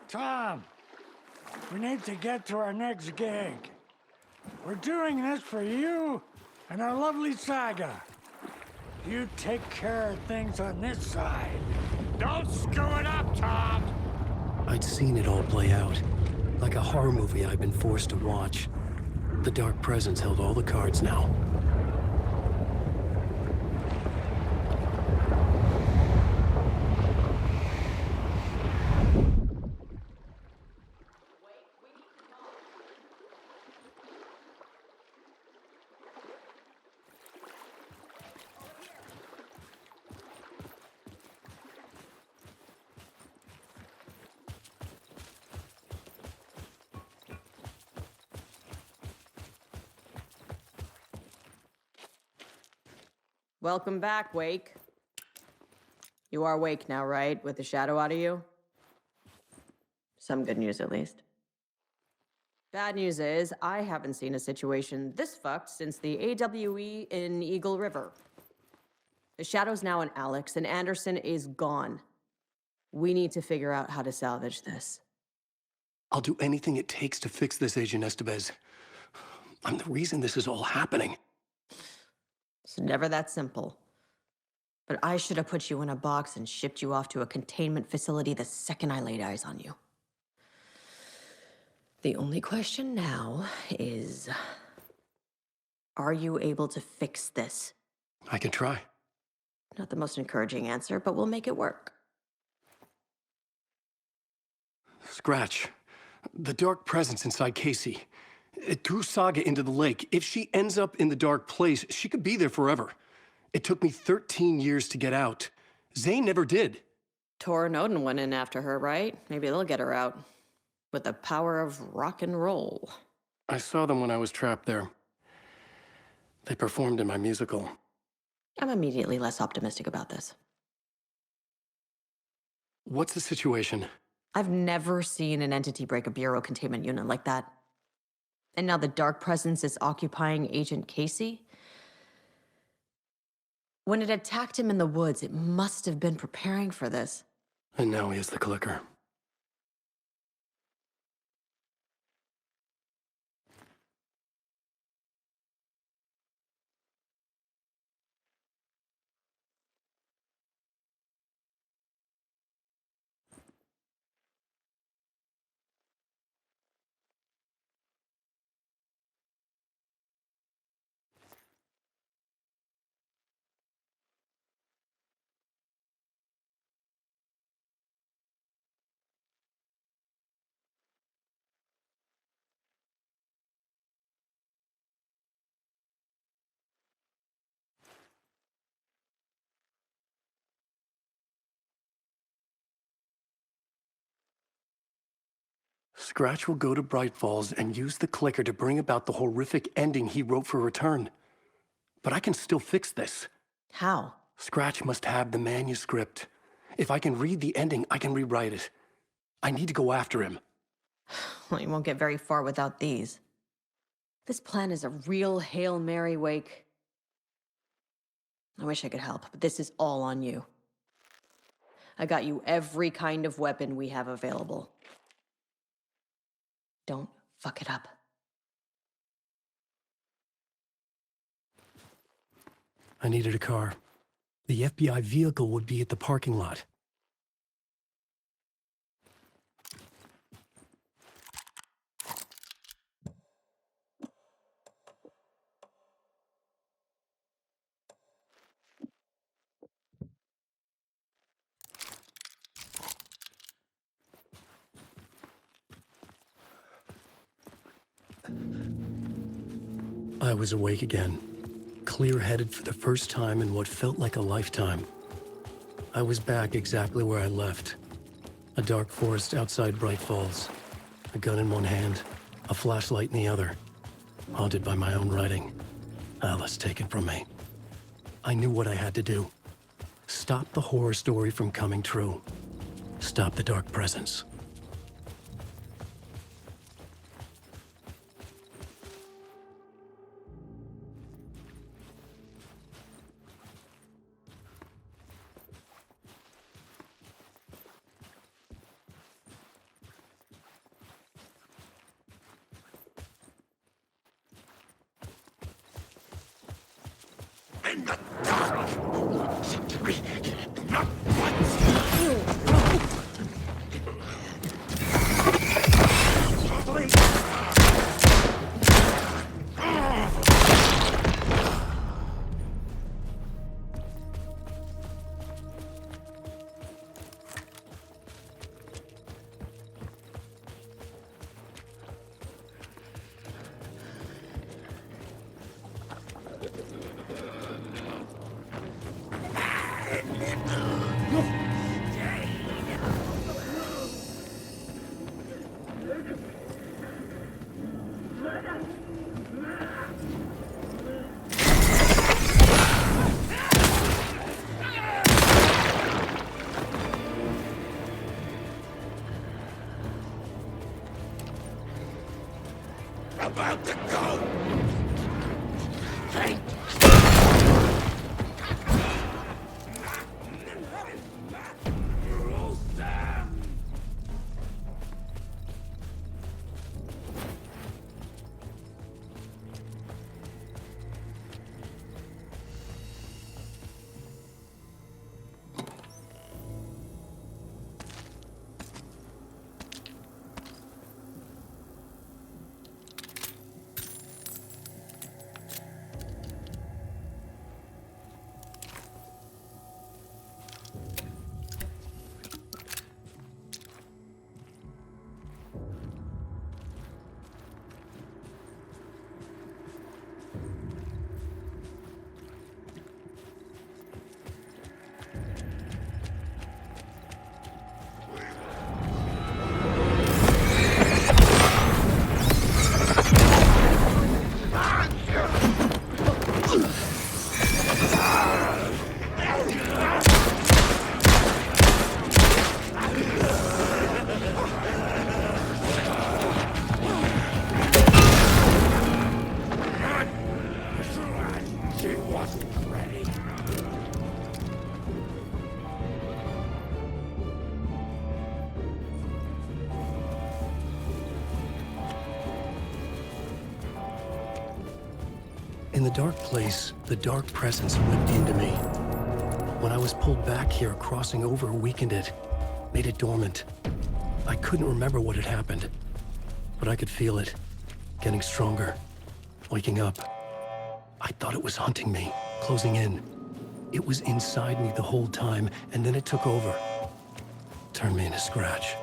Tom, we need to get to our next gig. We're doing this for you and our lovely saga. You take care of things on this side. Don't screw it up, Tom! I'd seen it all play out, like a horror movie I'd been forced to watch. The Dark Presence held all the cards now. Welcome back, Wake. You are Wake now, right? With the shadow out of you? Some good news, at least. Bad news is, I haven't seen a situation this fucked since the AWE in Eagle River. The shadow's now in Alex, and Anderson is gone. We need to figure out how to salvage this. I'll do anything it takes to fix this, Agent Estevez. I'm the reason this is all happening. It's never that simple. But I should have put you in a box and shipped you off to a containment facility the second I laid eyes on you. The only question now is, are you able to fix this? I can try. Not the most encouraging answer, but we'll make it work. Scratch. The Dark Presence inside Casey. It threw Saga into the lake. If she ends up in the dark place, she could be there forever. It took me 13 years to get out. Zane never did. Tor and Odin went in after her, right? Maybe they'll get her out. With the power of rock and roll. I saw them when I was trapped there. They performed in my musical. I'm immediately less optimistic about this. What's the situation? I've never seen an entity break a bureau containment unit like that. And now the Dark Presence is occupying Agent Casey? When it attacked him in the woods, it must have been preparing for this. And now he has the clicker. Scratch will go to Bright Falls and use the clicker to bring about the horrific ending he wrote for Return. But I can still fix this. How? Scratch must have the manuscript. If I can read the ending, I can rewrite it. I need to go after him. Well, you won't get very far without these. This plan is a real Hail Mary, Wake. I wish I could help, but this is all on you. I got you every kind of weapon we have available. Don't fuck it up. I needed a car. The FBI vehicle would be at the parking lot. I was awake again, clear-headed for the first time in what felt like a lifetime. I was back exactly where I left. A dark forest outside Bright Falls. A gun in one hand, a flashlight in the other. Haunted by my own writing. Alice taken from me. I knew what I had to do. Stop the horror story from coming true. Stop the Dark Presence. in the dark. Not about to go. Hey. In the dark place, the dark presence whipped into me. When I was pulled back here, crossing over weakened it, made it dormant. I couldn't remember what had happened, but I could feel it, getting stronger, waking up. I thought it was hunting me, closing in. It was inside me the whole time, and then it took over. Turned me into Scratch.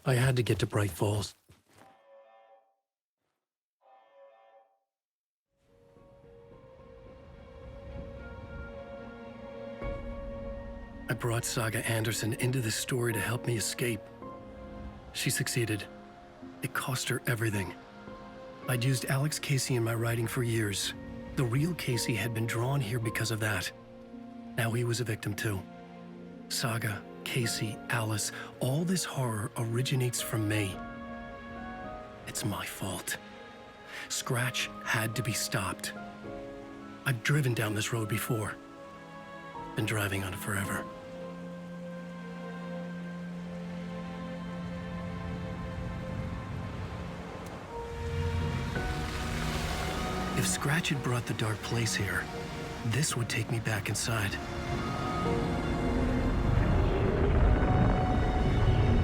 I had to get to Bright Falls. I brought Saga Anderson into this story to help me escape. She succeeded. It cost her everything. I'd used Alex Casey in my writing for years. The real Casey had been drawn here because of that. Now he was a victim too. Saga, Casey, Alice, all this horror originates from me. It's my fault. Scratch had to be stopped. I've driven down this road before. Been driving on it forever. If Scratch had brought the dark place here, this would take me back inside.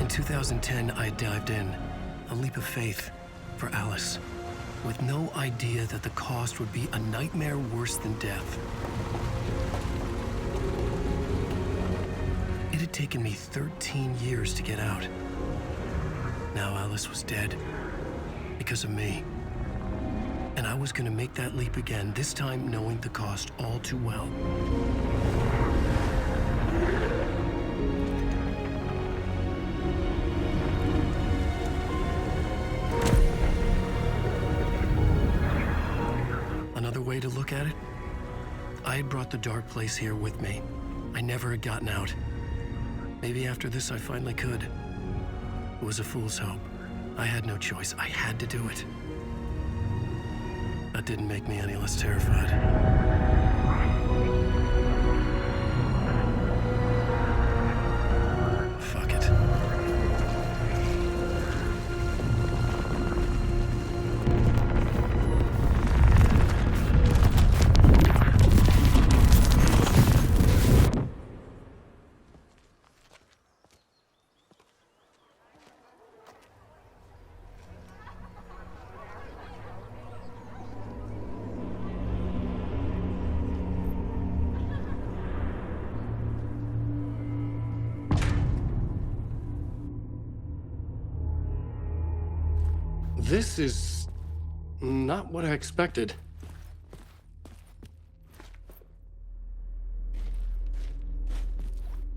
In 2010, I dived in, a leap of faith for Alice. with no idea that the cost would be a nightmare worse than death. It had taken me 13 years to get out. Now Alice was dead, because of me. And I was gonna make that leap again, this time knowing the cost all too well. Another way to look at it, I had brought the dark place here with me. I never had gotten out. Maybe after this I finally could. It was a fool's hope. I had no choice. I had to do it. That didn't make me any less terrified. Fuck it. This is not what I expected.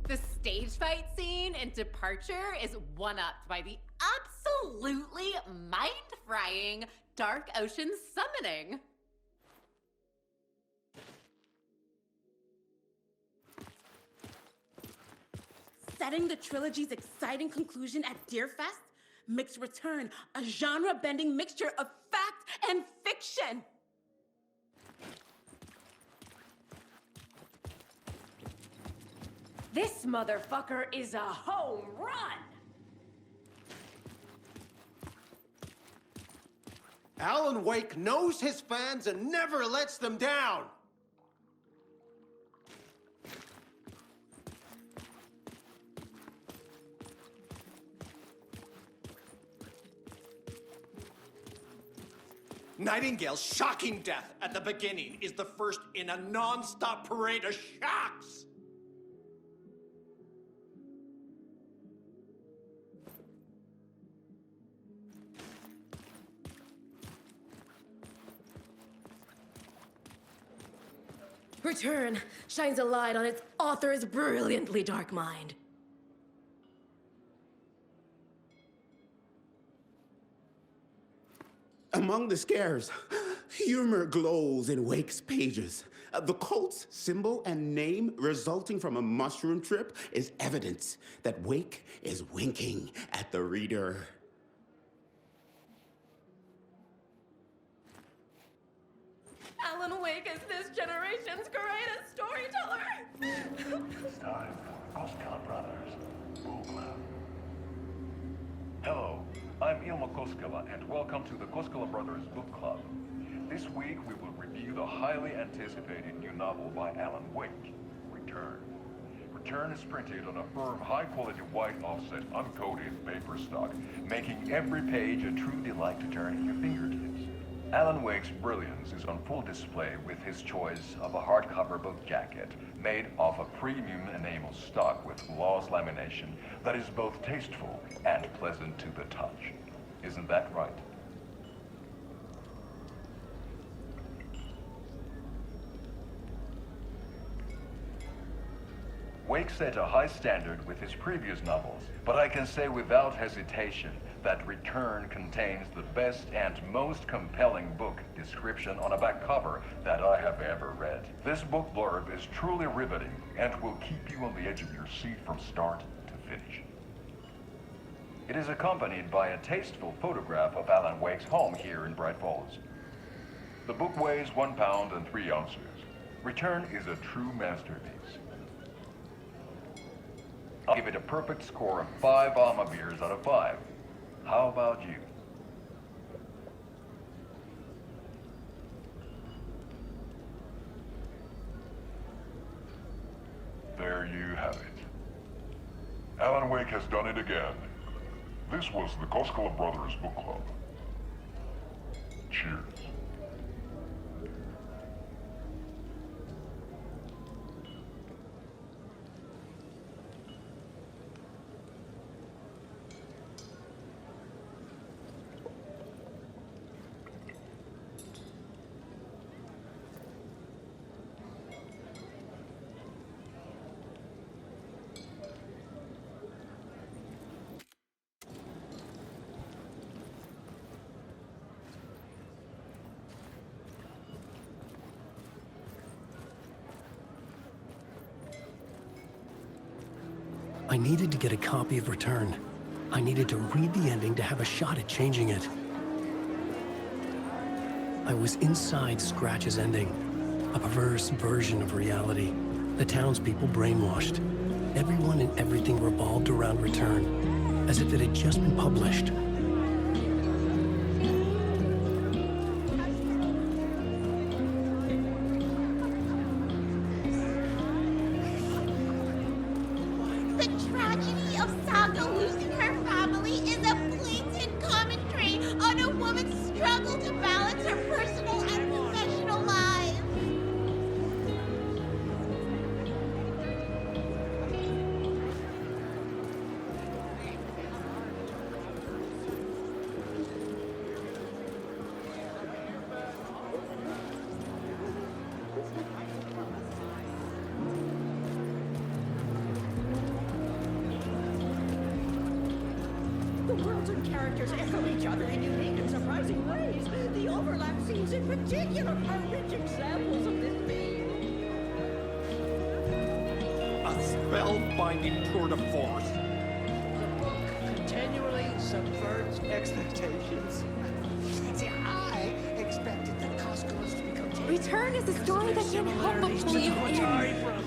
The stage fight scene in Departure is one-upped by the absolutely mind-frying Dark Ocean summoning. Setting the trilogy's exciting conclusion at Deerfest makes Return a genre-bending mixture of fact and fiction. This motherfucker is a home run! Alan Wake knows his fans and never lets them down! Nightingale's shocking death at the beginning is the first in a non-stop parade of shocks! Return shines a light on its author's brilliantly dark mind. Among the scares, humor glows in Wake's pages. The cult's symbol and name resulting from a mushroom trip is evidence that Wake is winking at the reader. Alan Wake is this generation's greatest storyteller! It's time for Koskela Brothers Book Club. Hello, I'm Ilma Koskela, and welcome to the Koskela Brothers Book Club. This week we will review the highly anticipated new novel by Alan Wake, Return. Return is printed on a firm, high-quality white offset, uncoated paper stock, making every page a true delight to turn in your fingertips. Alan Wake's brilliance is on full display with his choice of a hardcover book jacket made of a premium enamel stock with gloss lamination that is both tasteful and pleasant to the touch. Isn't that right? Wake set a high standard with his previous novels, but I can say without hesitation that Return contains the best and most compelling book description on a back cover that I have ever read. This book blurb is truly riveting and will keep you on the edge of your seat from start to finish. It is accompanied by a tasteful photograph of Alan Wake's home here in Bright Falls. The book weighs 1 pound and 3 ounces. Return is a true masterpiece. I'll give it a perfect score of 5 Alma beers out of 5. How about you? There you have it. Alan Wake has done it again. This was the Koskela Brothers Book Club. Cheers. I needed to get a copy of Return. I needed to read the ending to have a shot at changing it. I was inside Scratch's ending, a perverse version of reality. The townspeople brainwashed. Everyone and everything revolved around Return, as if it had just been published. The tragedy of Saga losing her family is a blatant commentary on a woman's struggle to balance her personal and professional lives. The worlds and characters echo each other in unique and surprising ways. The overlap scenes in particular are rich examples of this theme. A spellbinding tour de force. Continually subverts expectations. See, I expected the Coscos to become Return is a story that can't help but pull you in. brothers.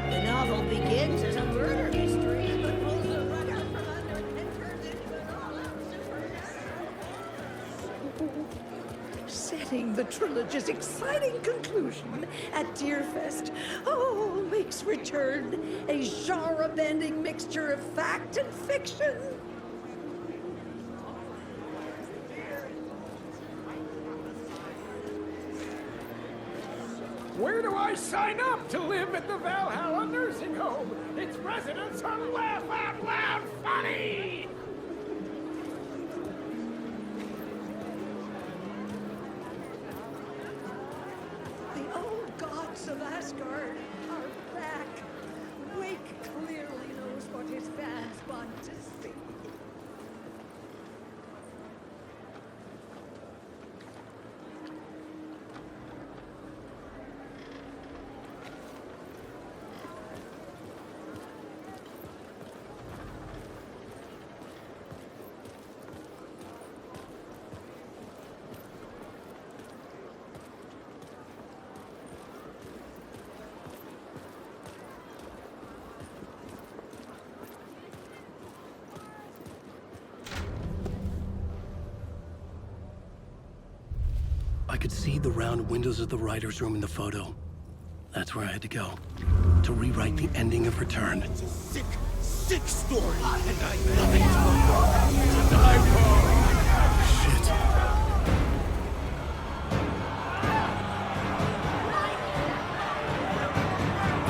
The novel begins as a murder mystery, but pulls the rug out from under it and turns into an all-out supernatural. Setting the trilogy's exciting conclusion at Deerfest, makes Return a genre-bending mixture of fact and fiction. Where do I sign up to live at the Valhalla nursing home? Its residents are laugh out loud funny! The old gods of Asgard are back. Wake clearly knows what his fans want to see. I could see the round windows of the writer's room in the photo. That's where I had to go, to rewrite the ending of Return. It's a sick, sick story. And I Shit.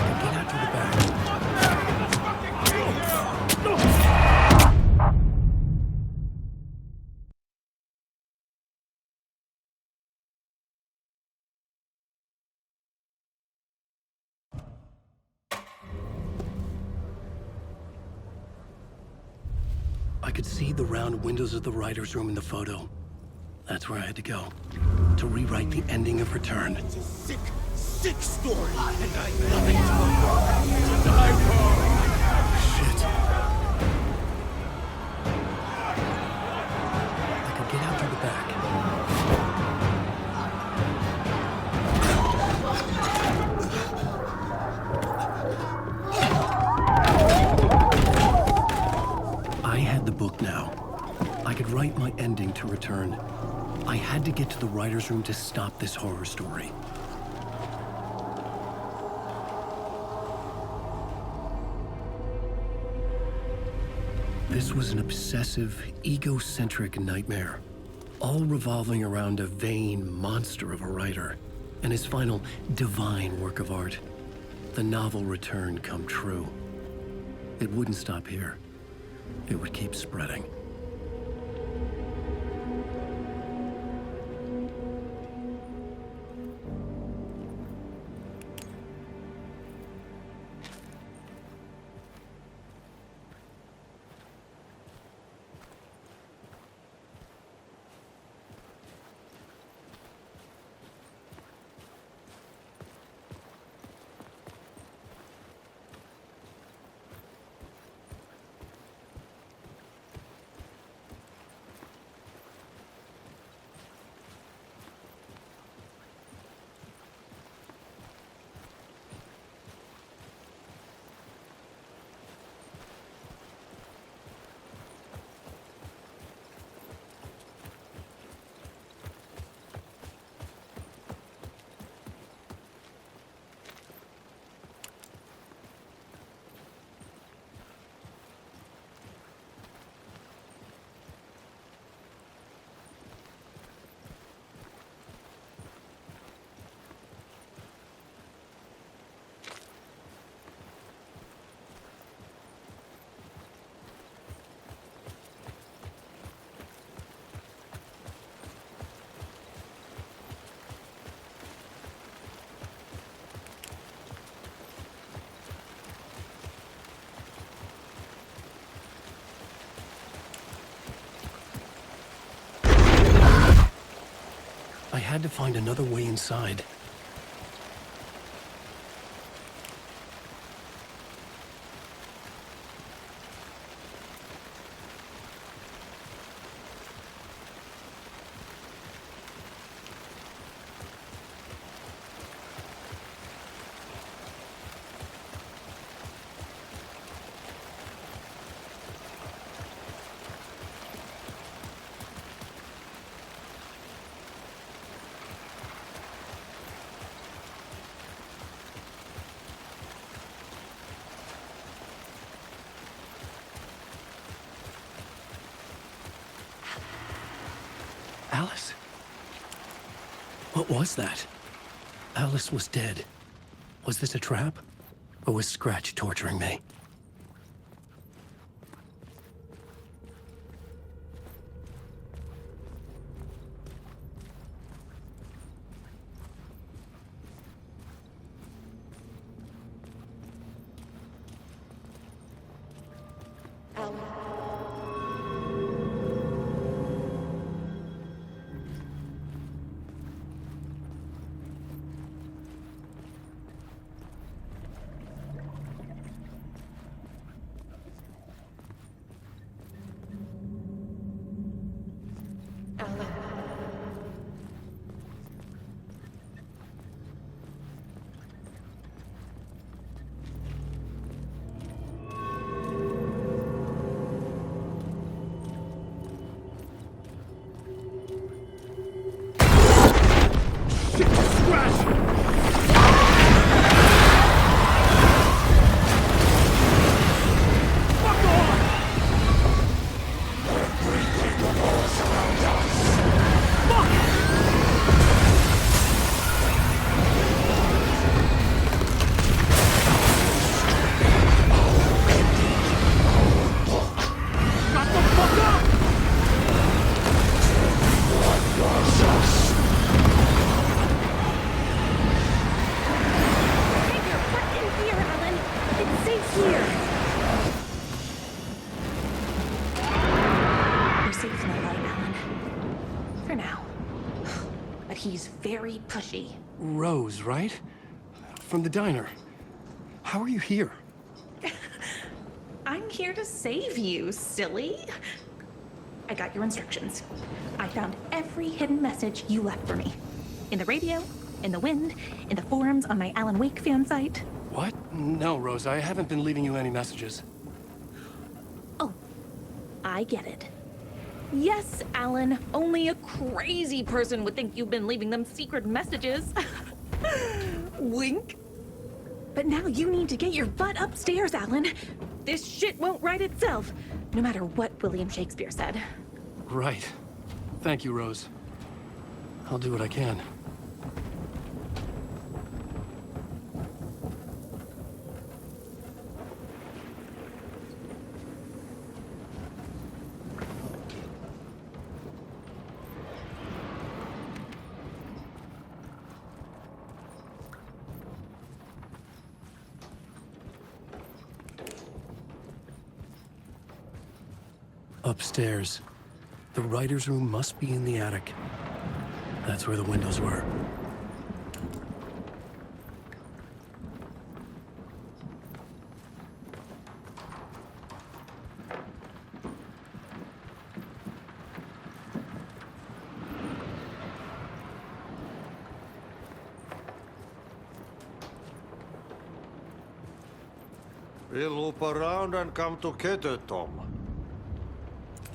I could get out to the back. I could see the round windows of the writer's room in the photo. That's where I had to go, to rewrite the ending of Return. It's a sick, sick story. And I Shit. I could get out to the back. I had the book now. I could write my ending to Return. I had to get to the writer's room to stop this horror story. This was an obsessive, egocentric nightmare, all revolving around a vain monster of a writer and his final divine work of art, the novel Return come true. It wouldn't stop here. It would keep spreading. I had to find another way inside. Alice? What was that? Alice was dead. Was this a trap? Or was Scratch torturing me? Very pushy. Rose, right? From the diner. How are you here? I'm here to save you, silly. I got your instructions. I found every hidden message you left for me. In the radio, in the wind, in the forums on my Alan Wake fan site. What? No, Rose, I haven't been leaving you any messages. Oh, I get it. Yes, Alan, only a crazy person would think you've been leaving them secret messages. Wink. But now you need to get your butt upstairs, Alan. This shit won't right itself, no matter what William Shakespeare said. Right. Thank you, Rose. I'll do what I can. Upstairs. The writer's room must be in the attic. That's where the windows were. We'll loop around and come together, Tom.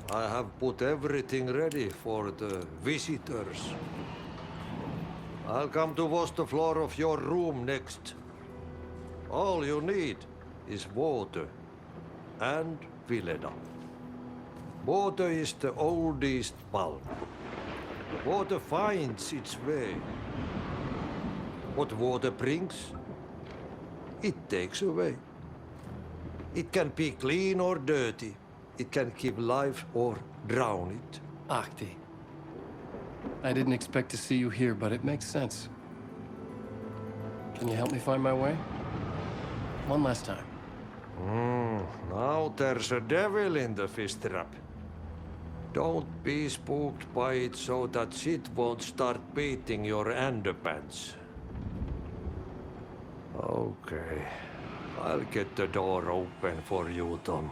I have put everything ready for the visitors. I'll come to wash the floor of your room next. All you need is water and Vileda. Water is the oldest bulb. Water finds its way. What water brings, it takes away. It can be clean or dirty. It can keep life or drown it. Ahti. I didn't expect to see you here, but it makes sense. Can you help me find my way? One last time. Now there's a devil in the fish trap. Don't be spooked by it so that shit won't start beating your underpants. Okay. I'll get the door open for you, Tom.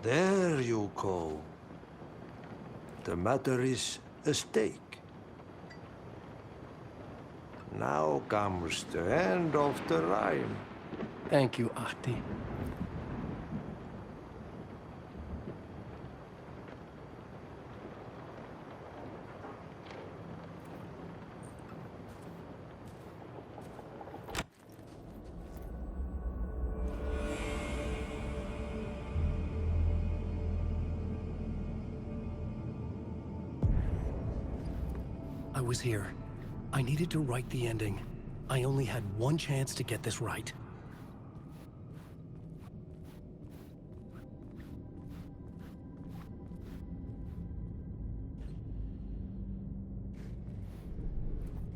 There you go. The matter is a stake. Now comes the end of the rhyme. Thank you, Ahti. I was here. I needed to write the ending. I only had one chance to get this right.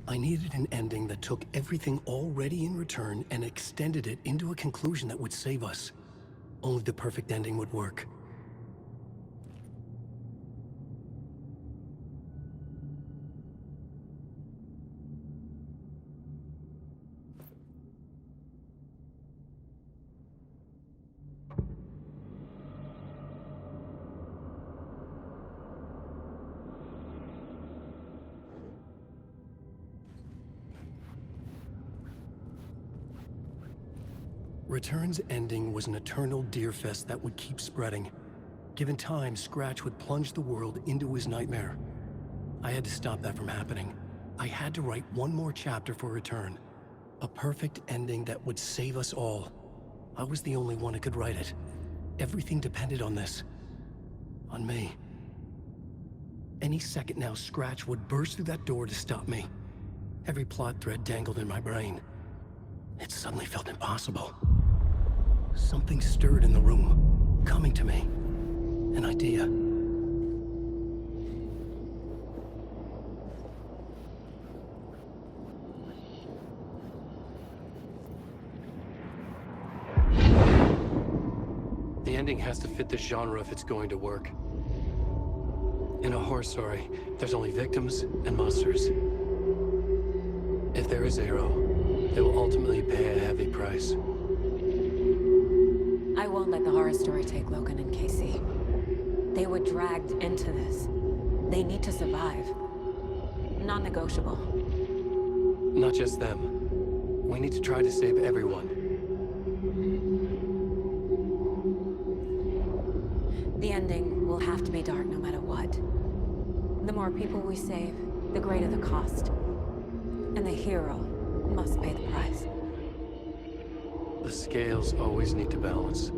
I needed an ending that took everything already in return and extended it into a conclusion that would save us. Only the perfect ending would work. Return's ending was an eternal Deerfest that would keep spreading. Given time, Scratch would plunge the world into his nightmare. I had to stop that from happening. I had to write one more chapter for Return. A perfect ending that would save us all. I was the only one who could write it. Everything depended on this. On me. Any second now, Scratch would burst through that door to stop me. Every plot thread dangled in my brain. It suddenly felt impossible. Something stirred in the room, coming to me. An idea. The ending has to fit this genre if it's going to work. In a horror story, there's only victims and monsters. If there is Arrow, they will ultimately pay a heavy price. I won't let the horror story take Logan and Casey. They were dragged into this. They need to survive. Non-negotiable. Not just them. We need to try to save everyone. The ending will have to be dark no matter what. The more people we save, the greater the cost. And the hero must pay the price. The scales always need to balance.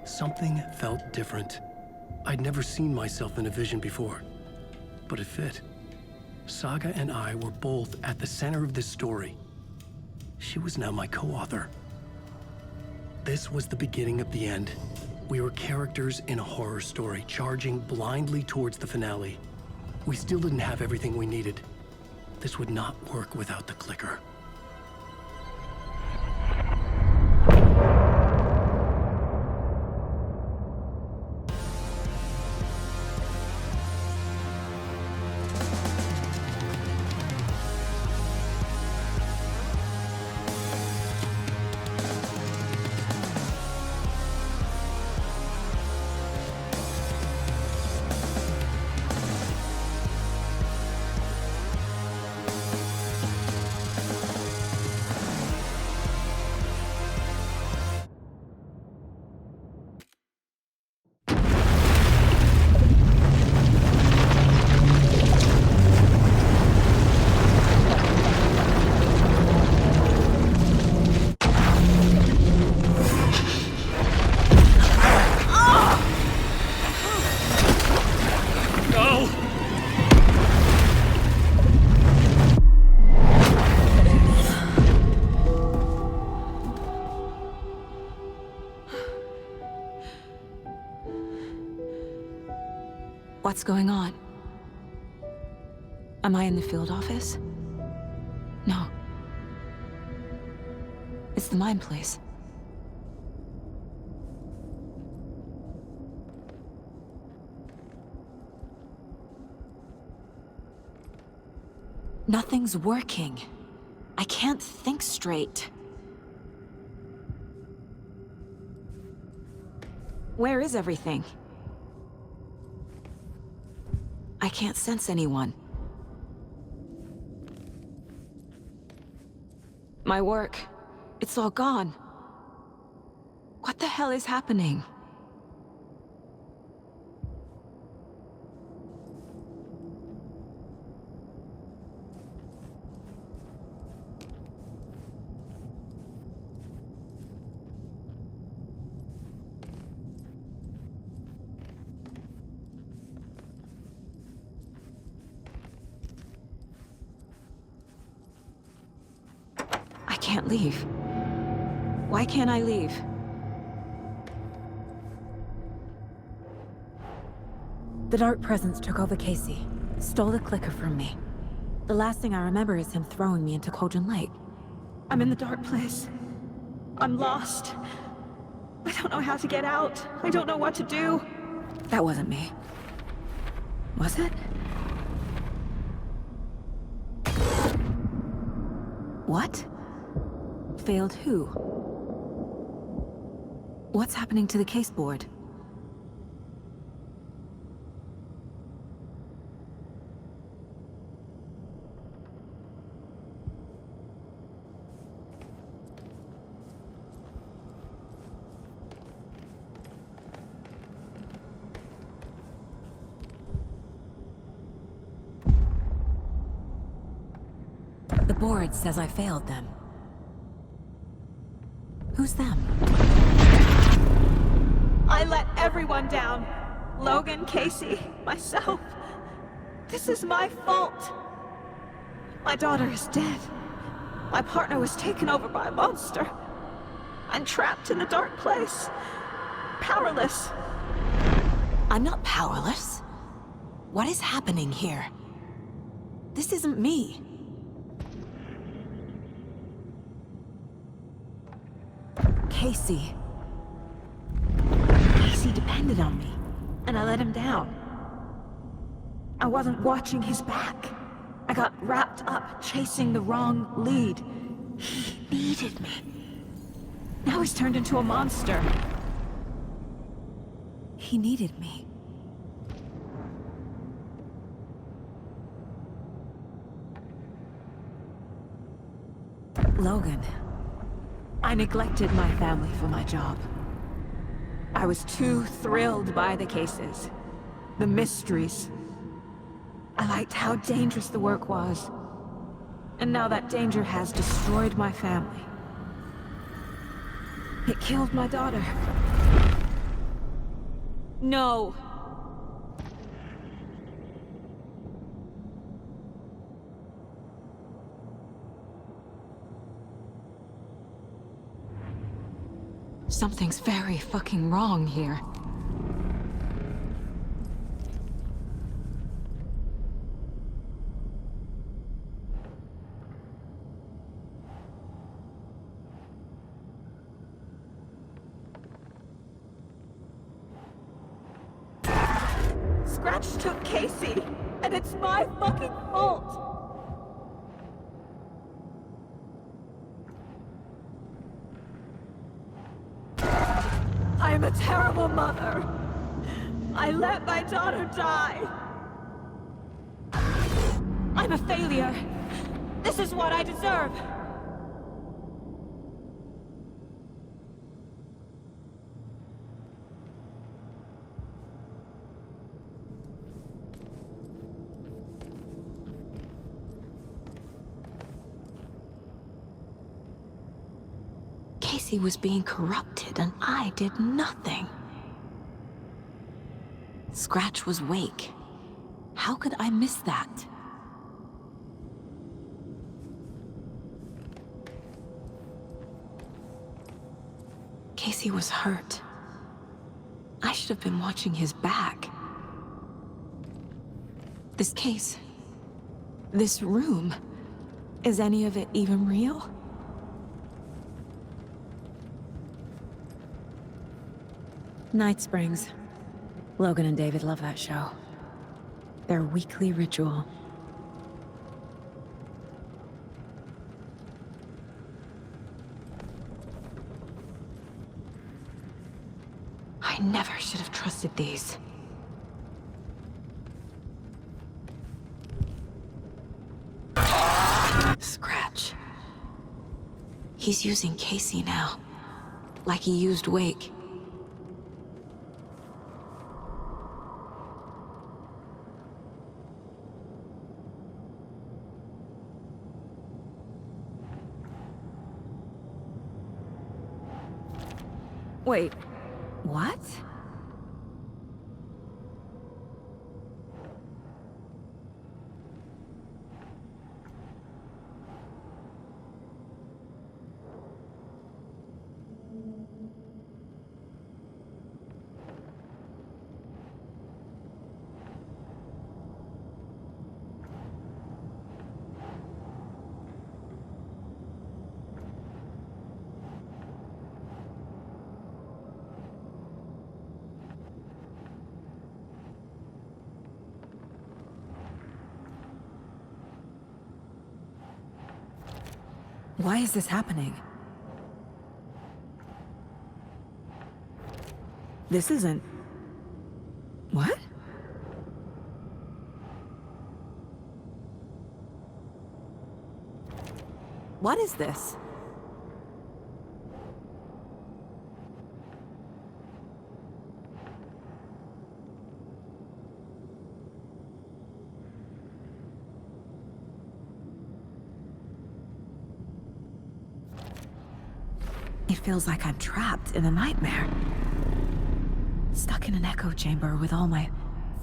Something felt different. I'd never seen myself in a vision before, but it fit. Saga and I were both at the center of this story. She was now my co-author. This was the beginning of the end. We were characters in a horror story, charging blindly towards the finale. We still didn't have everything we needed. This would not work without the clicker. What's going on? Am I in the field office? No. It's the mine place. Nothing's working. I can't think straight. Where is everything? I can't sense anyone. My work, it's all gone. What the hell is happening? I can't leave. Why can't I leave? The Dark Presence took over Casey, stole the clicker from me. The last thing I remember is him throwing me into Cauldron Lake. I'm in the dark place. I'm lost. I don't know how to get out. I don't know what to do. That wasn't me. Was it? What? Failed who? What's happening to the case board? The board says I failed them. Who's them? I let everyone down. Logan, Casey, myself. This is my fault. My daughter is dead. My partner was taken over by a monster. I'm trapped in a dark place. Powerless. I'm not powerless. What is happening here? This isn't me. Casey. Casey depended on me, and I let him down. I wasn't watching his back. I got wrapped up chasing the wrong lead. He needed me. Now he's turned into a monster. He needed me. Logan. I neglected my family for my job. I was too thrilled by the cases, the mysteries. I liked how dangerous the work was. And now that danger has destroyed my family. It killed my daughter. No. Something's very fucking wrong here. Scratch took Casey, and it's my fucking fault! I'm a terrible mother. I let my daughter die. I'm a failure. This is what I deserve. Casey was being corrupted, and I did nothing. Scratch was Wake. How could I miss that? Casey was hurt. I should have been watching his back. This case, this room, is any of it even real? Night Springs. Logan and David love that show. Their weekly ritual. I never should have trusted these. Scratch. He's using Casey now. Like he used Wake. Wait, what? Why is this happening? This isn't... What? What is this? It feels like I'm trapped in a nightmare. Stuck in an echo chamber with all my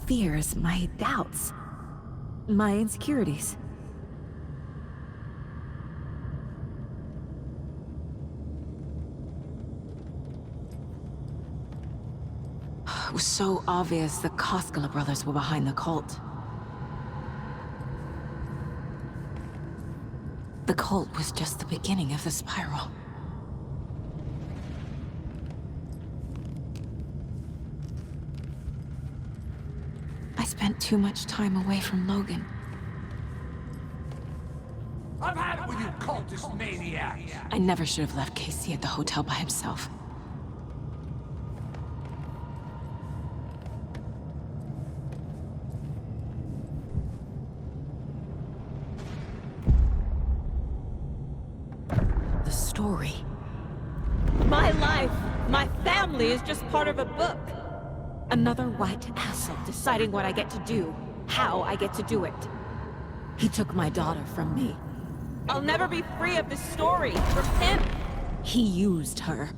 fears, my doubts, my insecurities. It was so obvious the Koskela brothers were behind the cult. The cult was just the beginning of the spiral. I spent too much time away from Logan. I've had it with you, cult! cultist maniacs. I never should have left Casey at the hotel by himself. The story. My life, my family is just part of a book. Another white asshole deciding what I get to do, how I get to do it. He took my daughter from me. I'll never be free of this story from him. He used her.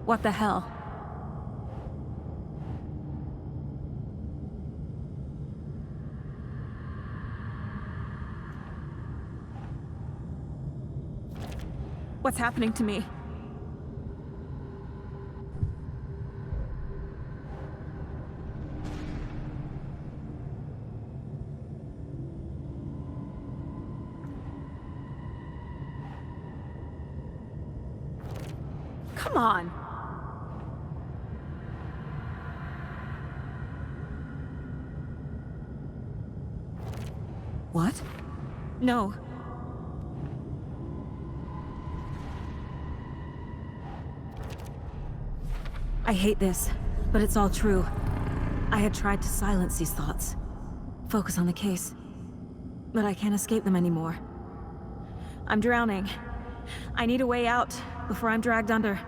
What the hell? What's happening to me? Come on. What? No. I hate this, but it's all true. I had tried to silence these thoughts. Focus on the case. But I can't escape them anymore. I'm drowning. I need a way out before I'm dragged under.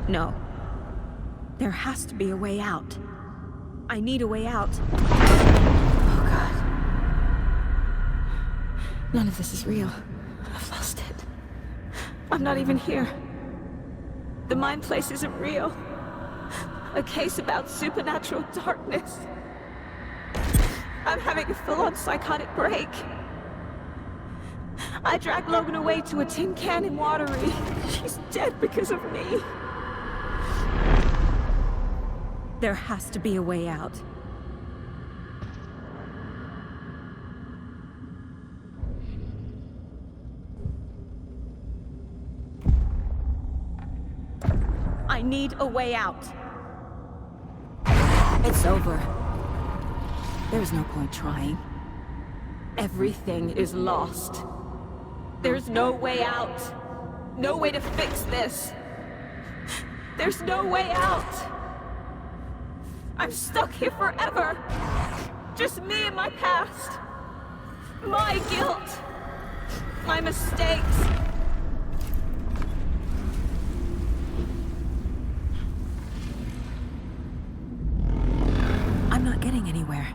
No. There has to be a way out. I need a way out. Oh, God. None of this is real. I've lost it. I'm not even here. The mind place isn't real. A case about supernatural darkness. I'm having a full-on psychotic break. I dragged Logan away to a tin can in Watery. She's dead because of me. There has to be a way out. I need a way out. It's over. There's no point trying. Everything is lost. There's no way out. No way to fix this. There's no way out. I'm stuck here forever. Just me and my past. My guilt. My mistakes. I'm not getting anywhere.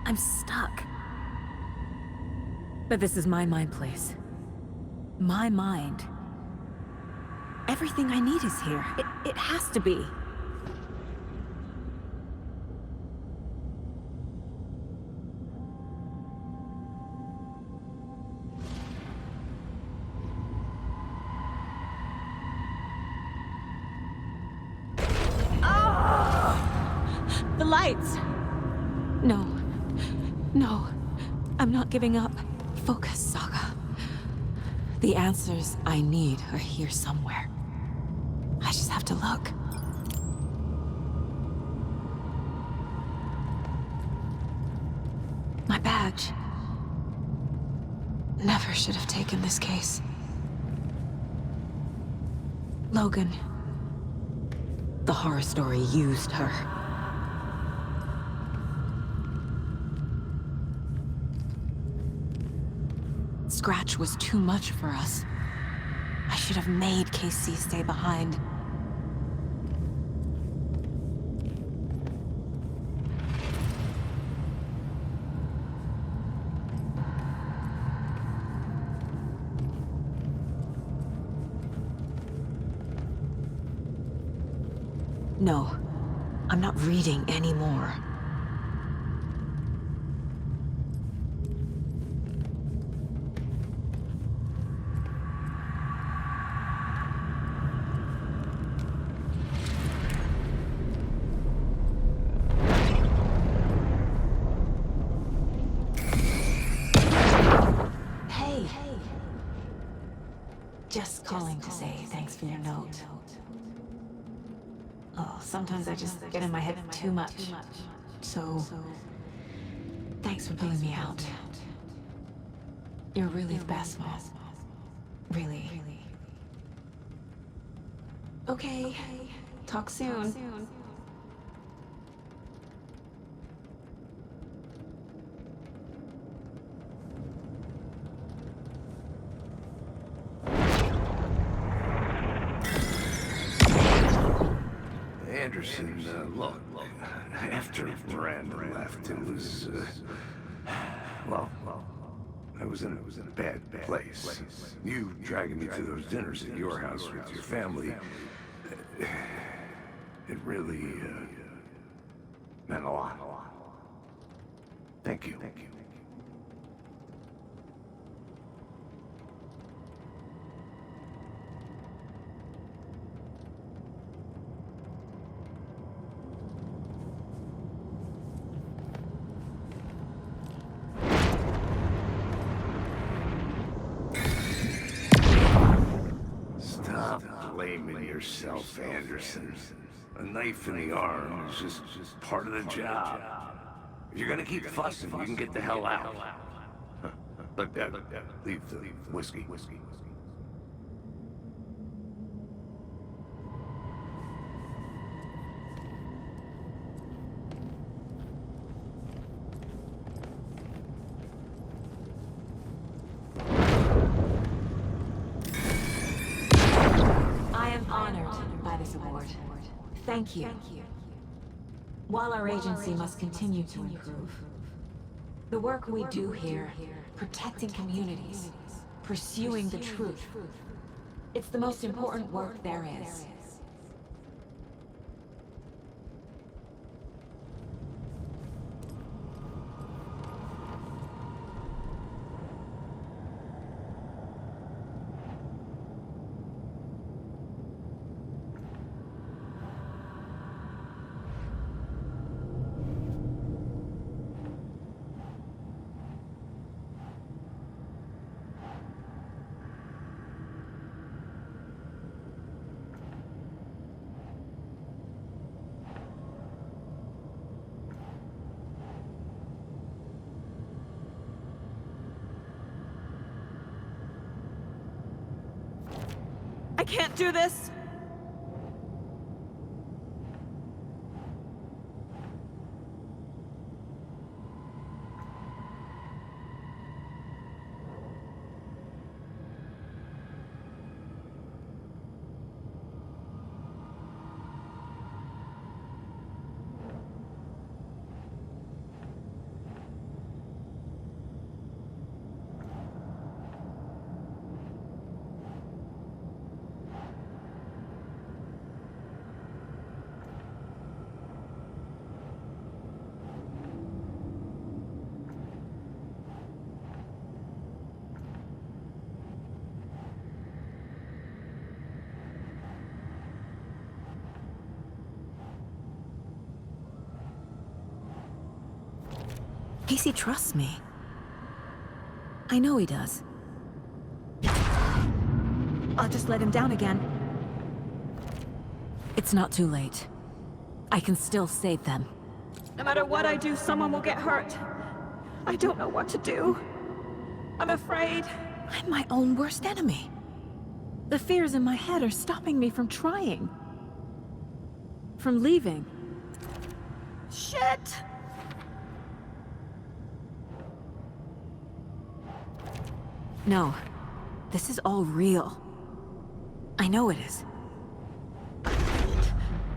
I'm stuck. But this is my mind place. My mind. Everything I need is here. It has to be. The lights! No. No. I'm not giving up. Focus, Saga. The answers I need are here somewhere. I just have to look. My badge. Never should have taken this case. Logan. The horror story used her. Scratch was too much for us. I should have made Casey stay behind. No, I'm not reading anymore. Hey. Just calling to say thanks for your note. Oh, sometimes I just get in my head too much. So, thanks for pulling me out. You're really the best, Mom. Really. Okay. Talk soon. Anderson, look, after Miranda left, it was, well, I was in a bad place. You dragging me to those dinners at your house with your family, it really, meant a lot. Thank you. Stop blaming yourself, Anderson. A knife in the arm is just part of the job. If you're gonna keep fussing, you can get the hell out. Look, leave the whiskey. I am honored by this award. Thank you. While our agency must continue to improve, the work we do here, protecting communities, pursuing the truth, it's the most important work there is. I can't do this! Casey trusts me. I know he does. I'll just let him down again. It's not too late. I can still save them. No matter what I do, someone will get hurt. I don't know what to do. I'm afraid. I'm my own worst enemy. The fears in my head are stopping me from trying. From leaving. Shit! No. This is all real. I know it is.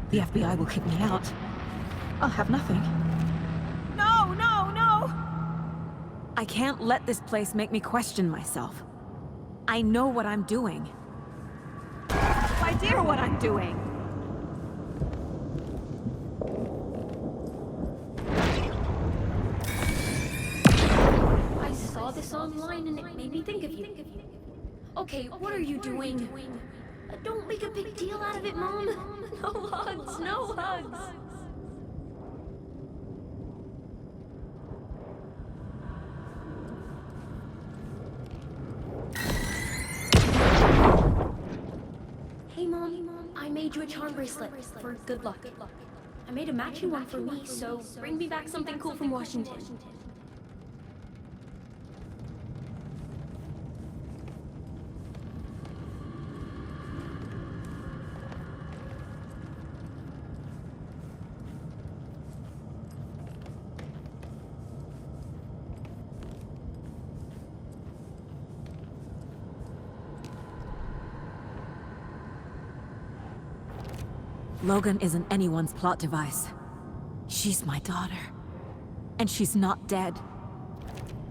The FBI will kick me out. I'll have nothing. No, no, no! I can't let this place make me question myself. I know what I'm doing. I idea what I'm doing. I saw this online and it made me think of you. Okay, what are you doing? Don't make a big deal out of it, Mom. No hugs, no hugs. Hey, Mom, I made you a charm bracelet for good luck. I made a matching one for me, so bring me back something cool from Washington. Logan isn't anyone's plot device. She's my daughter. And she's not dead.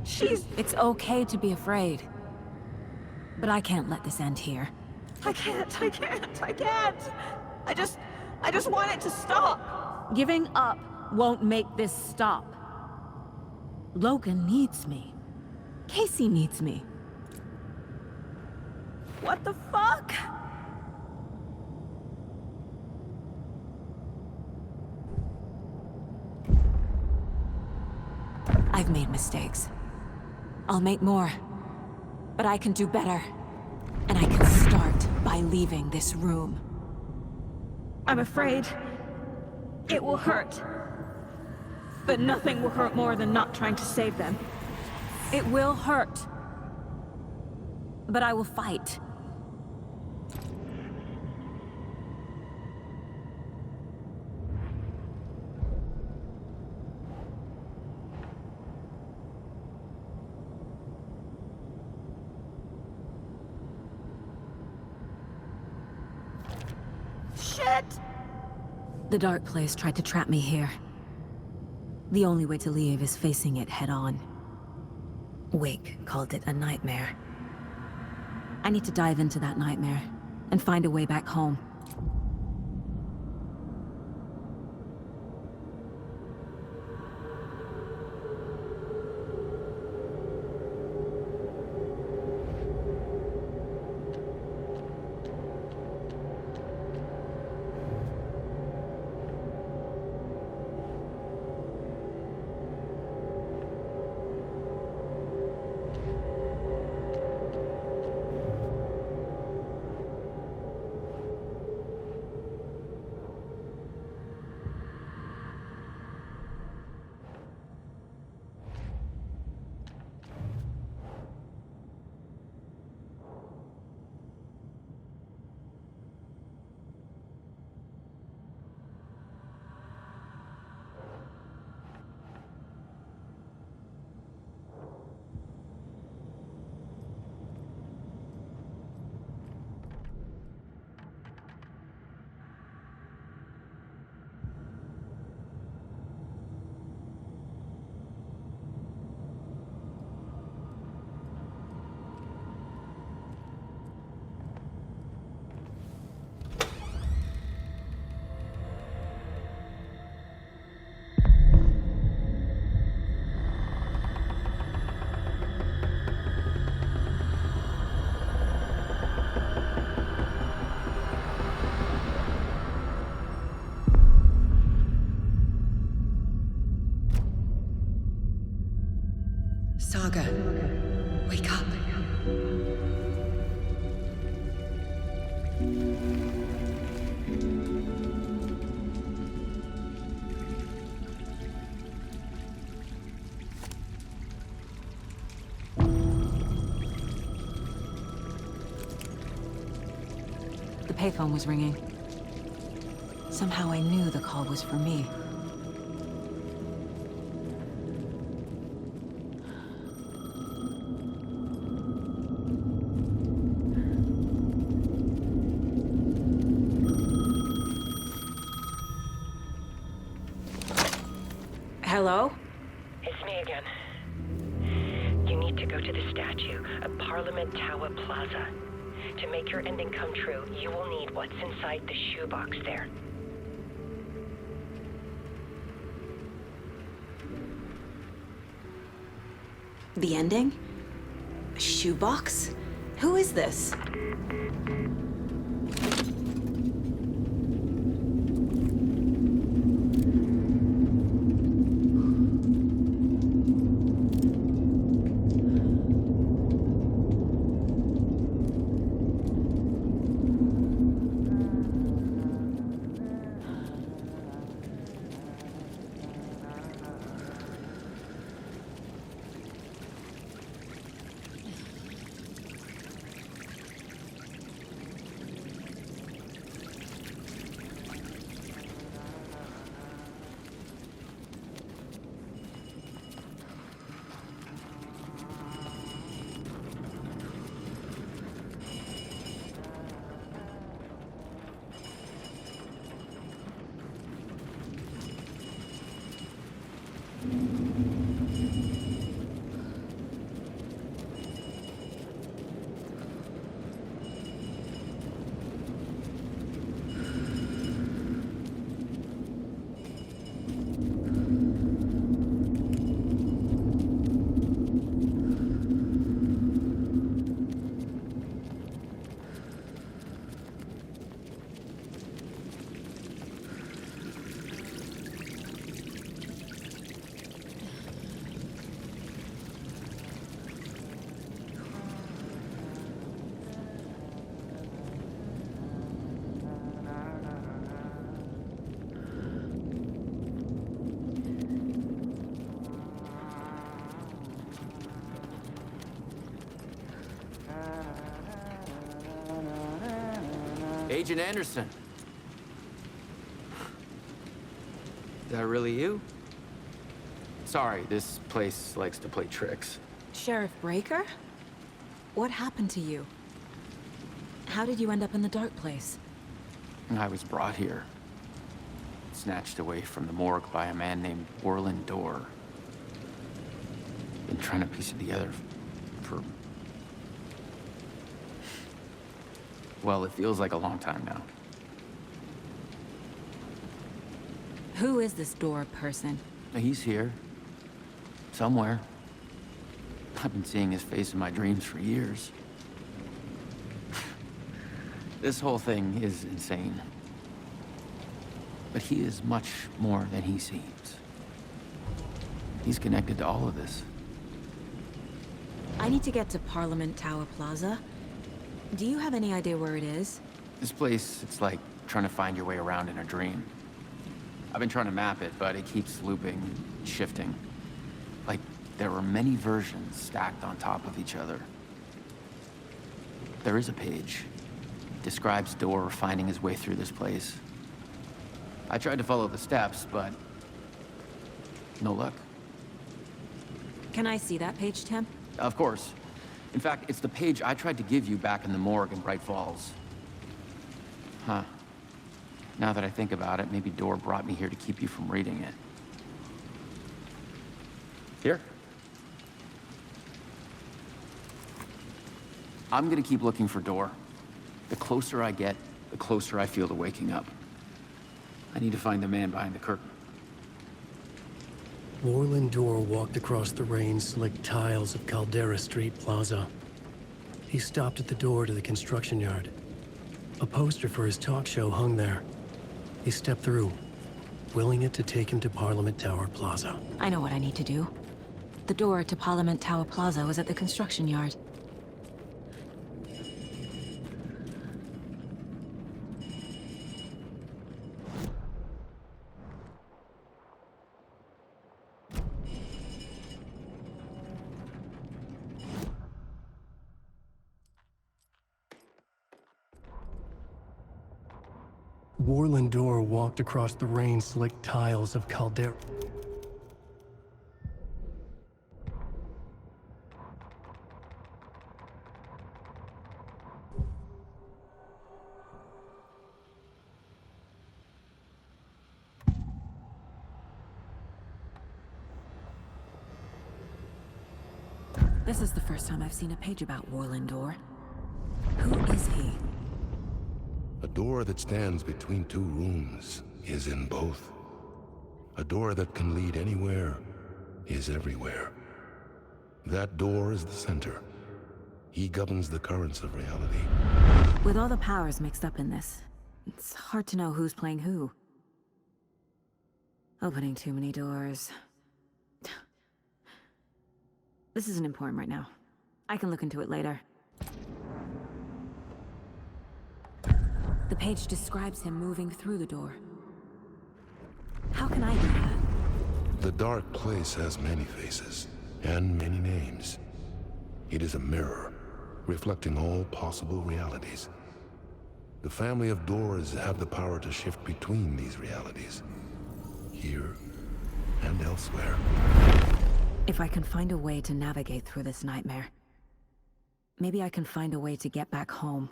It's okay to be afraid. But I can't let this end here. I can't. I just want it to stop. Giving up won't make this stop. Logan needs me. Casey needs me. What the fuck? I've made mistakes. I'll make more. But I can do better. And I can start by leaving this room. I'm afraid it will hurt. But nothing will hurt more than not trying to save them. It will hurt. But I will fight. Shit! The dark place tried to trap me here. The only way to leave is facing it head-on. Wake called it a nightmare. I need to dive into that nightmare and find a way back home. Saga, wake up. The payphone was ringing. Somehow I knew the call was for me. Hello? It's me again. You need to go to the statue at Parliament Tower Plaza. To make your ending come true, you will need what's inside the shoebox there. The ending? A shoebox? Who is this? Agent Anderson. Is that really you? Sorry, this place likes to play tricks. Sheriff Breaker? What happened to you? How did you end up in the dark place? I was brought here. Snatched away from the morgue by a man named Orland Dorr. Been trying to piece it together for... well, it feels like a long time now. Who is this Dorr person? He's here. Somewhere. I've been seeing his face in my dreams for years. This whole thing is insane. But he is much more than he seems. He's connected to all of this. I need to get to Parliament Tower Plaza. Do you have any idea where it is? This place, it's like trying to find your way around in a dream. I've been trying to map it, but it keeps looping, shifting. Like there are many versions stacked on top of each other. There is a page. It describes Dorr finding his way through this place. I tried to follow the steps, but no luck. Can I see that page, Tim? Of course. In fact, it's the page I tried to give you back in the morgue in Bright Falls. Huh. Now that I think about it, maybe Dorr brought me here to keep you from reading it. Here. I'm gonna keep looking for Dorr. The closer I get, the closer I feel to waking up. I need to find the man behind the curtain. Orland Dorr walked across the rain-slicked tiles of Caldera Street Plaza. He stopped at the door to the construction yard. A poster for his talk show hung there. He stepped through, willing it to take him to Parliament Tower Plaza. I know what I need to do. The door to Parliament Tower Plaza was at the construction yard. Orland Dorr walked across the rain-slicked tiles of Caldera. This is the first time I've seen a page about Warland Door. Who is he? A door that stands between two rooms is in both. A door that can lead anywhere is everywhere. That door is the center. He governs the currents of reality. With all the powers mixed up in this, it's hard to know who's playing who. Opening too many doors. This isn't important right now. I can look into it later. The page describes him moving through the door. How can I do that? The dark place has many faces, and many names. It is a mirror, reflecting all possible realities. The family of doors have the power to shift between these realities, here and elsewhere. If I can find a way to navigate through this nightmare, maybe I can find a way to get back home.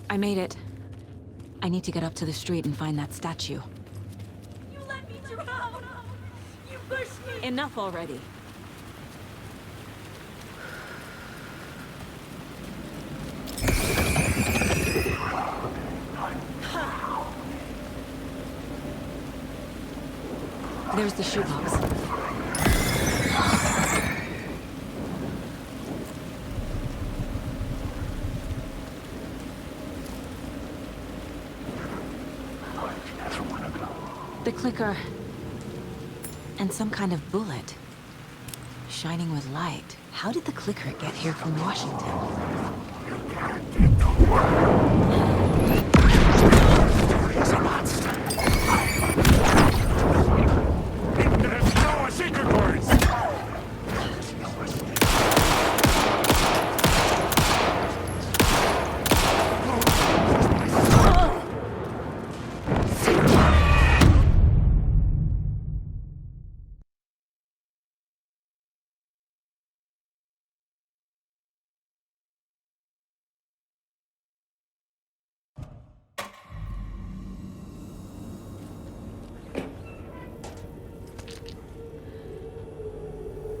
I made it. I need to get up to the street and find that statue. You let me drown! You pushed me! Enough already. There's the shoebox. The clicker. And some kind of bullet. Shining with light. How did the clicker get here from Washington? It's a monster. There's no secret words!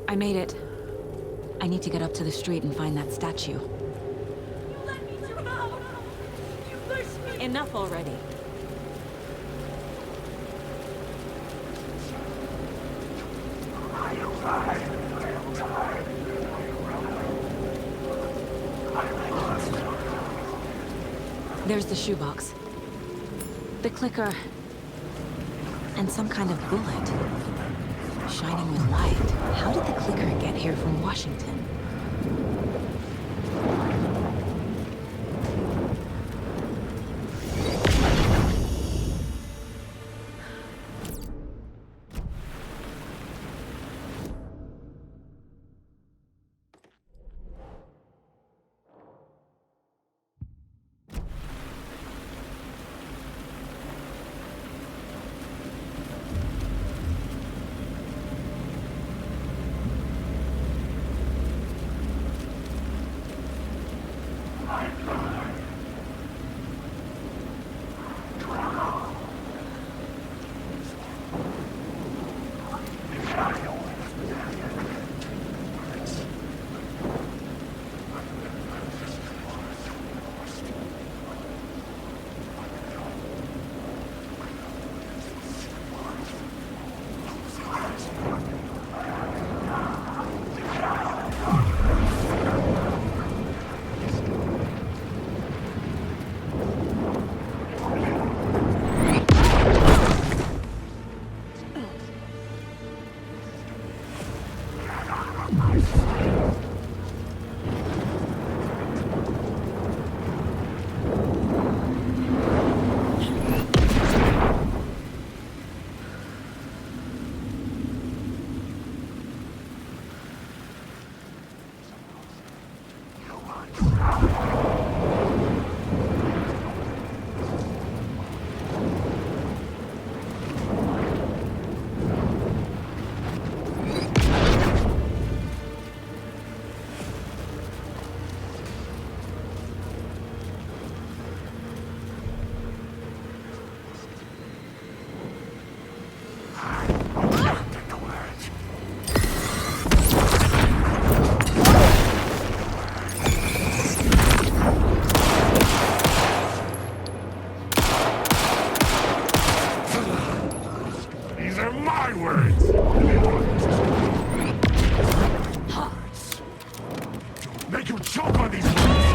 I made it. I need to get up to the street and find that statue. You let me drown! You pushed me! Enough already. There's the shoebox. The clicker. And some kind of bullet. Shining with light. How did the clicker get here from Washington? words! Make you choke on these words!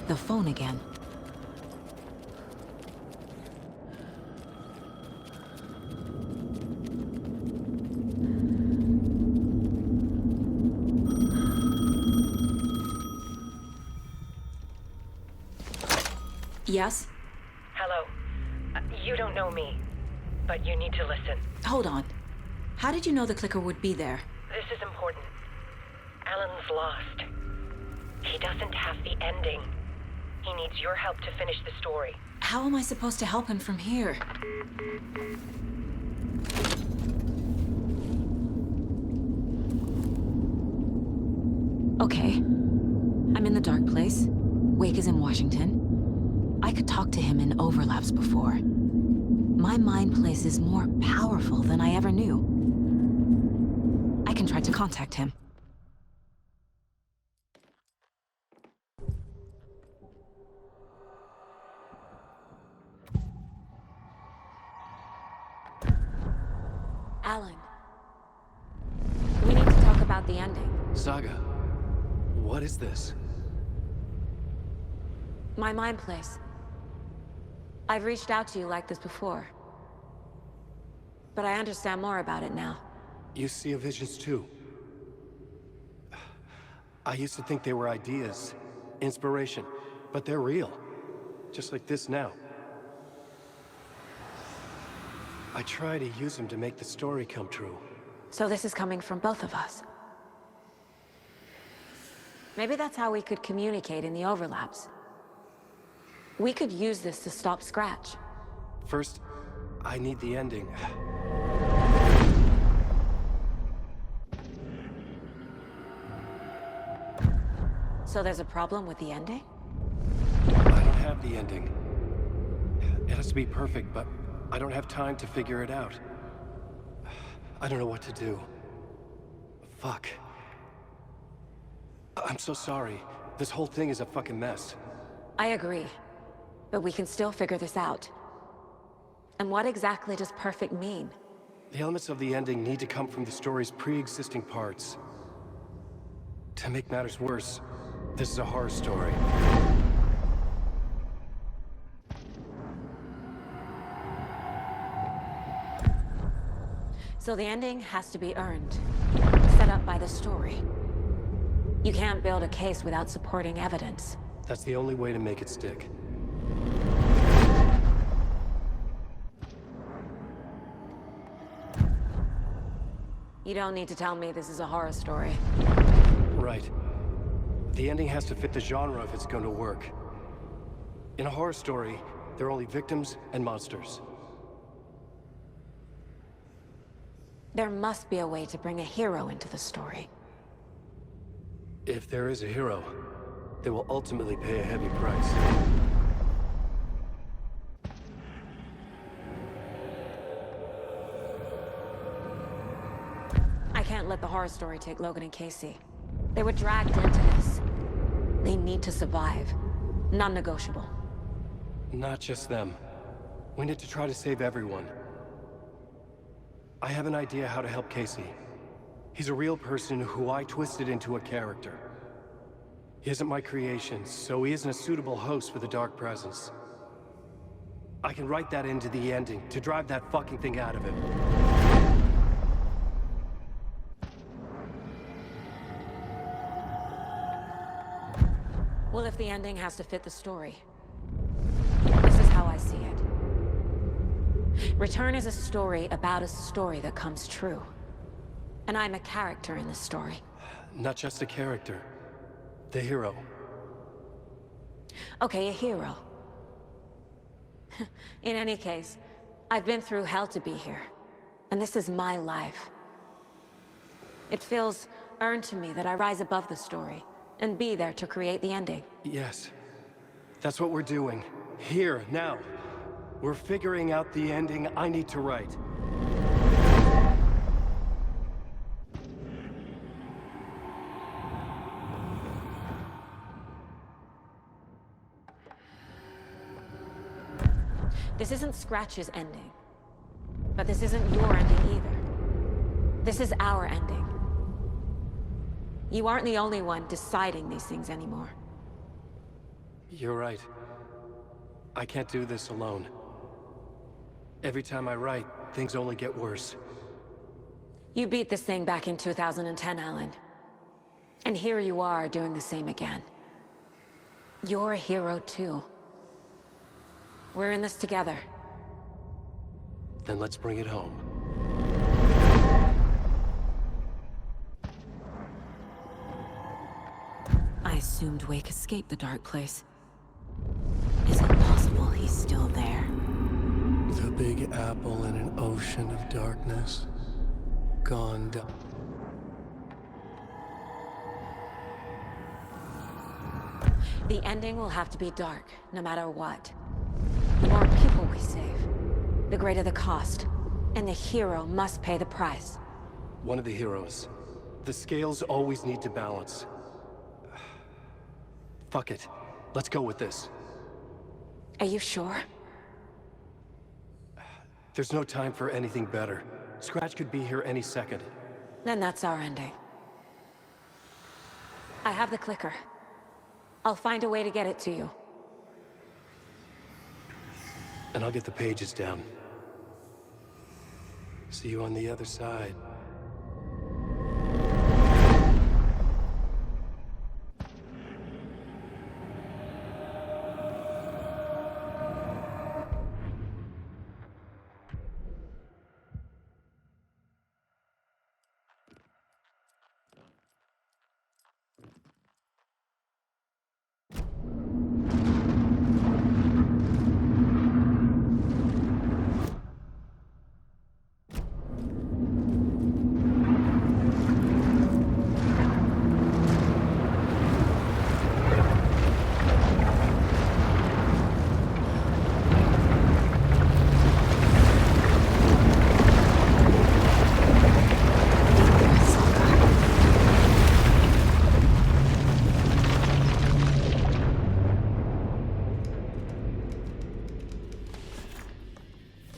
The phone again. Yes? Hello. You don't know me, but you need to listen. Hold on. How did you know the clicker would be there? This is important. Alan's lost. He doesn't have the ending. He needs your help to finish the story. How am I supposed to help him from here? Okay. I'm in the dark place. Wake is in Washington. I could talk to him in overlaps before. My mind place is more powerful than I ever knew. I can try to contact him. Alan. We need to talk about the ending. Saga, what is this? My mind place. I've reached out to you like this before. But I understand more about it now. You see visions too. I used to think they were ideas, inspiration, but they're real. Just like this now. I try to use them to make the story come true. So this is coming from both of us. Maybe that's how we could communicate in the overlaps. We could use this to stop Scratch. First, I need the ending. So there's a problem with the ending? I don't have the ending. It has to be perfect, but I don't have time to figure it out. I don't know what to do. Fuck. I'm so sorry. This whole thing is a fucking mess. I agree. But we can still figure this out. And what exactly does perfect mean? The elements of the ending need to come from the story's pre-existing parts. To make matters worse, this is a horror story. So the ending has to be earned, set up by the story. You can't build a case without supporting evidence. That's the only way to make it stick. You don't need to tell me this is a horror story. Right. The ending has to fit the genre if it's going to work. In a horror story, there are only victims and monsters. There must be a way to bring a hero into the story. If there is a hero, they will ultimately pay a heavy price. I can't let the horror story take Logan and Casey. They were dragged into this. They need to survive. Non-negotiable. Not just them. We need to try to save everyone. I have an idea how to help Casey. He's a real person who I twisted into a character. He isn't my creation, so he isn't a suitable host for the Dark Presence. I can write that into the ending to drive that fucking thing out of him. Well, if the ending has to fit the story, this is how I see it. Return is a story about a story that comes true. And I'm a character in this story. Not just a character. The hero. Okay, a hero. In any case, I've been through hell to be here. And this is my life. It feels earned to me that I rise above the story and be there to create the ending. Yes. That's what we're doing. Here, now. We're figuring out the ending I need to write. This isn't Scratch's ending. But this isn't your ending either. This is our ending. You aren't the only one deciding these things anymore. You're right. I can't do this alone. Every time I write, things only get worse. You beat this thing back in 2010, Alan. And here you are doing the same again. You're a hero too. We're in this together. Then let's bring it home. I assumed Wake escaped the dark place. Is it possible he's still there? The Big Apple in an ocean of darkness. Gone down. The ending will have to be dark, no matter what. The more people we save, the greater the cost. And the hero must pay the price. One of the heroes. The scales always need to balance. Fuck it. Let's go with this. Are you sure? There's no time for anything better. Scratch could be here any second. Then that's our ending. I have the clicker. I'll find a way to get it to you. And I'll get the pages down. See you on the other side.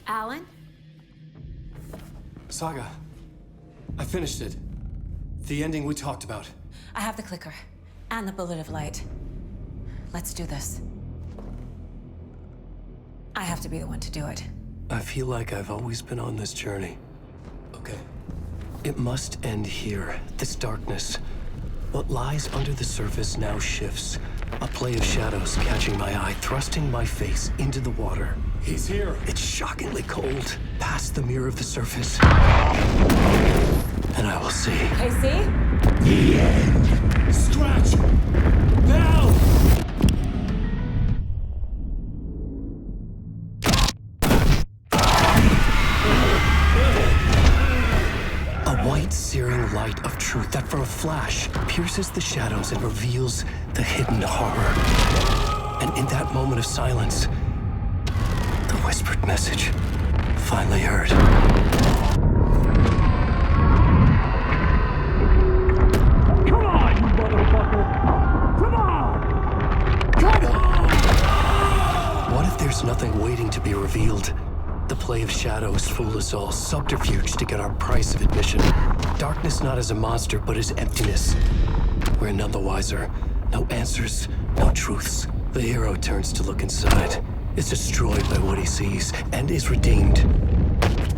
Alan? Saga, I finished it. The ending we talked about. I have the clicker. And the bullet of light. Let's do this. I have to be the one to do it. I feel like I've always been on this journey. Okay. It must end here. This darkness. What lies under the surface now shifts. A play of shadows catching my eye, thrusting my face into the water. He's here. It's shockingly cold. Past the mirror of the surface. And I will see. Casey? The end. Scratch! Now! A white, searing light of truth that for a flash pierces the shadows and reveals the hidden horror. And in that moment of silence, the whispered message finally heard. Come on, you motherfucker! Come on! Come on! What if there's nothing waiting to be revealed? The play of shadows fool us all, subterfuge to get our price of admission. Darkness not as a monster, but as emptiness. We're none the wiser. No answers, no truths. The hero turns to look inside, is destroyed by what he sees, and is redeemed.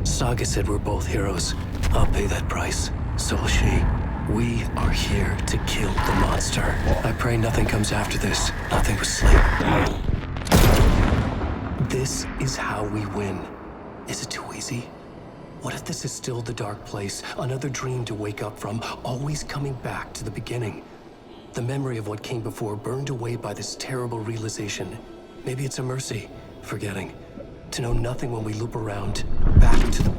Saga said we're both heroes. I'll pay that price. So will she. We are here to kill the monster. I pray nothing comes after this. Nothing but sleep. This is how we win. Is it too easy? What if this is still the dark place? Another dream to wake up from, always coming back to the beginning. The memory of what came before burned away by this terrible realization. Maybe it's a mercy, forgetting. To know nothing when we loop around, back to the...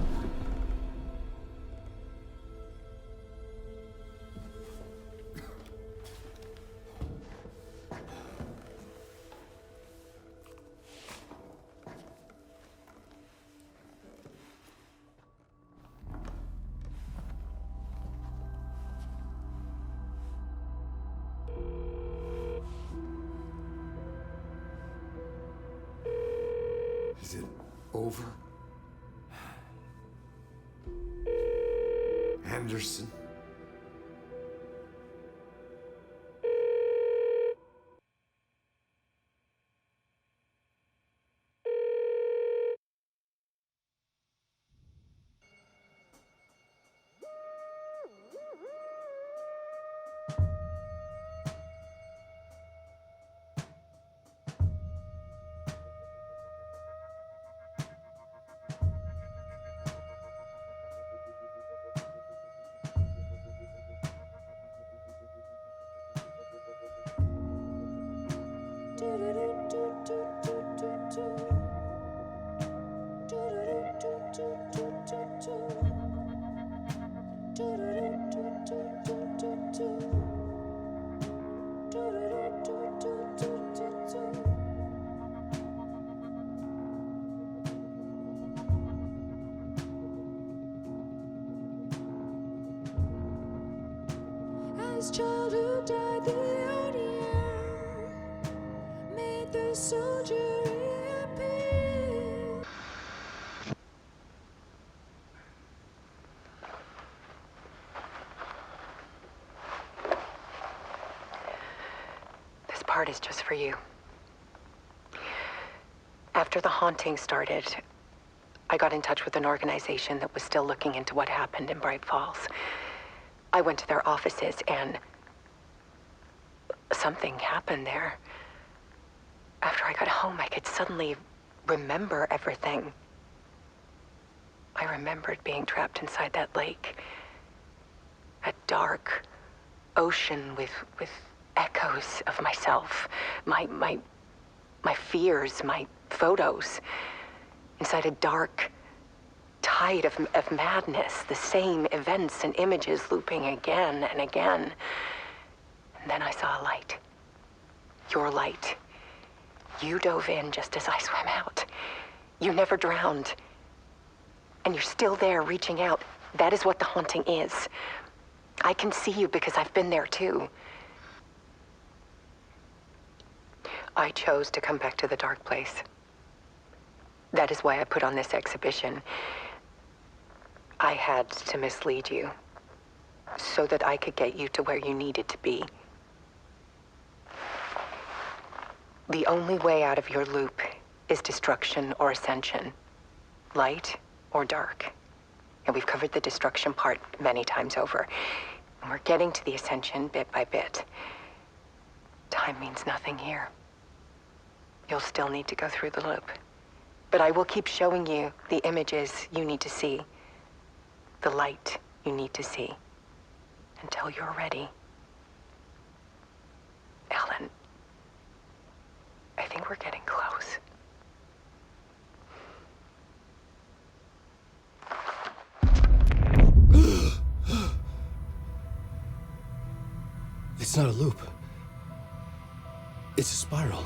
Is it over? Anderson? As childhood died, the ODR made the soldier reappear. This part is just for you. After the haunting started, I got in touch with an organization that was still looking into what happened in Bright Falls. I went to their offices and something happened there. After I got home, I could suddenly remember everything. I remembered being trapped inside that lake. A dark ocean with echoes of myself, my fears, my photos. Inside a dark tide of madness, the same events and images looping again and again. And then I saw a light. Your light. You dove in just as I swam out. You never drowned. And you're still there reaching out. That is what the haunting is. I can see you because I've been there too. I chose to come back to the dark place. That is why I put on this exhibition. I had to mislead you, so that I could get you to where you needed to be. The only way out of your loop is destruction or ascension, light or dark. And we've covered the destruction part many times over. And we're getting to the ascension bit by bit. Time means nothing here. You'll still need to go through the loop. But I will keep showing you the images you need to see, the light you need to see, until you're ready. Alan, I think we're getting close. It's not a loop. It's a spiral.